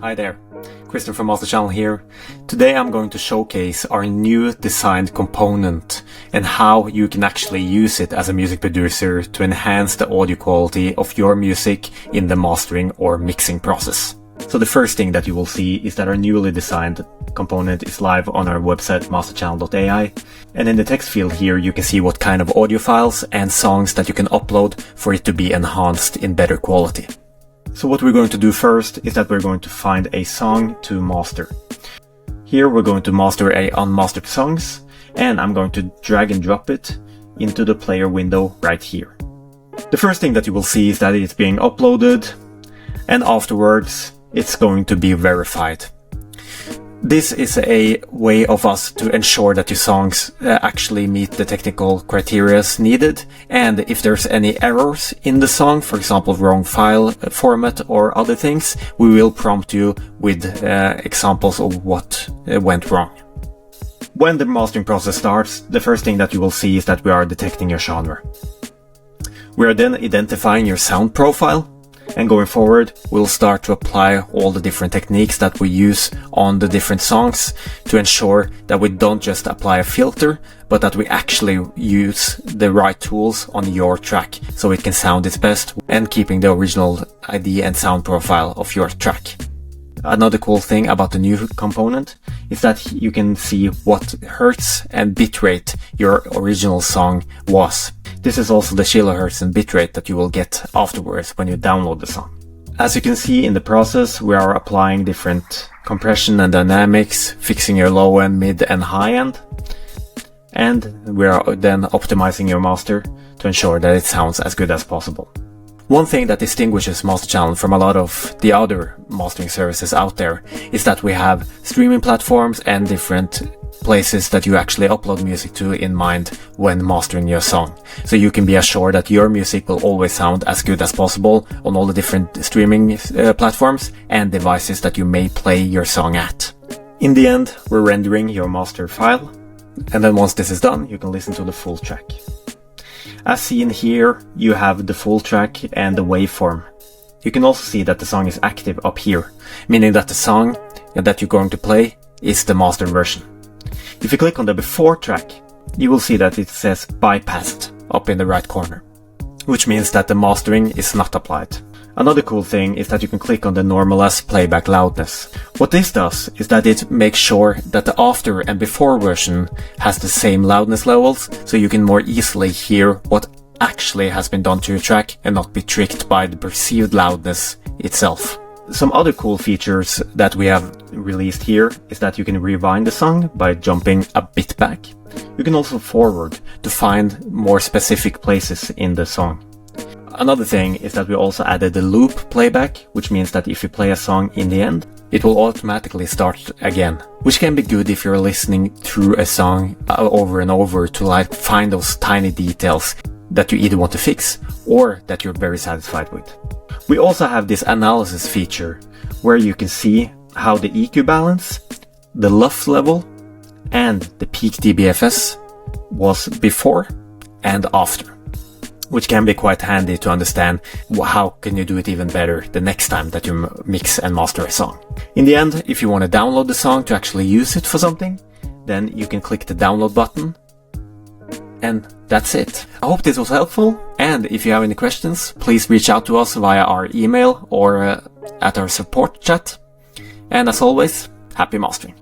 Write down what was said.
Hi there, Christian from Master Channel here. Today I'm going to showcase our new designed component and how you can actually use it as a music producer to enhance the audio quality of your music in the mastering or mixing process. So the first thing that you will see is that our newly designed component is live on our website masterchannel.ai, and in the text field here you can see what kind of audio files and songs that you can upload for it to be enhanced in better quality. So what we're going to do first is that we're going to find a song to master. Here we're going to master a unmastered songs, and I'm going to drag and drop it into the player window right here. The first thing that you will see is that it's being uploaded, and afterwards it's going to be verified. This is a way of us to ensure that your songs actually meet the technical criteria needed, and if there's any errors in the song, for example wrong file format or other things, we will prompt you with examples of what went wrong. When the mastering process starts, the first thing that you will see is that we are detecting your genre. We are then identifying your sound profile, and going forward we'll start to apply all the different techniques that we use on the different songs to ensure that we don't just apply a filter, but that we actually use the right tools on your track so it can sound its best and keeping the original ID and sound profile of your track. Another cool thing about the new component is that you can see what hertz and bitrate your original song was. This is also the kilohertz and bitrate that you will get afterwards when you download the song. As you can see in the process, we are applying different compression and dynamics, fixing your low end, mid and high end, and we are then optimizing your master to ensure that it sounds as good as possible. One thing that distinguishes Master Channel from a lot of the other mastering services out there is that we have streaming platforms and different places that you actually upload music to in mind when mastering your song. So you can be assured that your music will always sound as good as possible on all the different streaming platforms and devices that you may play your song at. In the end, we're rendering your master file, and then once this is done, you can listen to the full track. As seen here, you have the full track and the waveform. You can also see that the song is active up here, meaning that the song that you're going to play is the mastered version. If you click on the before track, you will see that it says bypassed up in the right corner, which means that the mastering is not applied. Another cool thing is that you can click on the normalize playback loudness. What this does is that it makes sure that the after and before version has the same loudness levels, so you can more easily hear what actually has been done to your track and not be tricked by the perceived loudness itself. Some other cool features that we have released here is that you can rewind the song by jumping a bit back. You can also forward to find more specific places in the song. Another thing is that we also added the loop playback, which means that if you play a song in the end, it will automatically start again, which can be good if you're listening through a song over and over to find those tiny details that you either want to fix or that you're very satisfied with. We also have this analysis feature where you can see how the EQ balance, the LUF level, and the peak dBFS was before and after, which can be quite handy to understand how can you do it even better the next time that you mix and master a song. In the end, if you want to download the song to actually use it for something, then you can click the download button, and that's it. I hope this was helpful, and if you have any questions, please reach out to us via our email or at our support chat. And as always, happy mastering.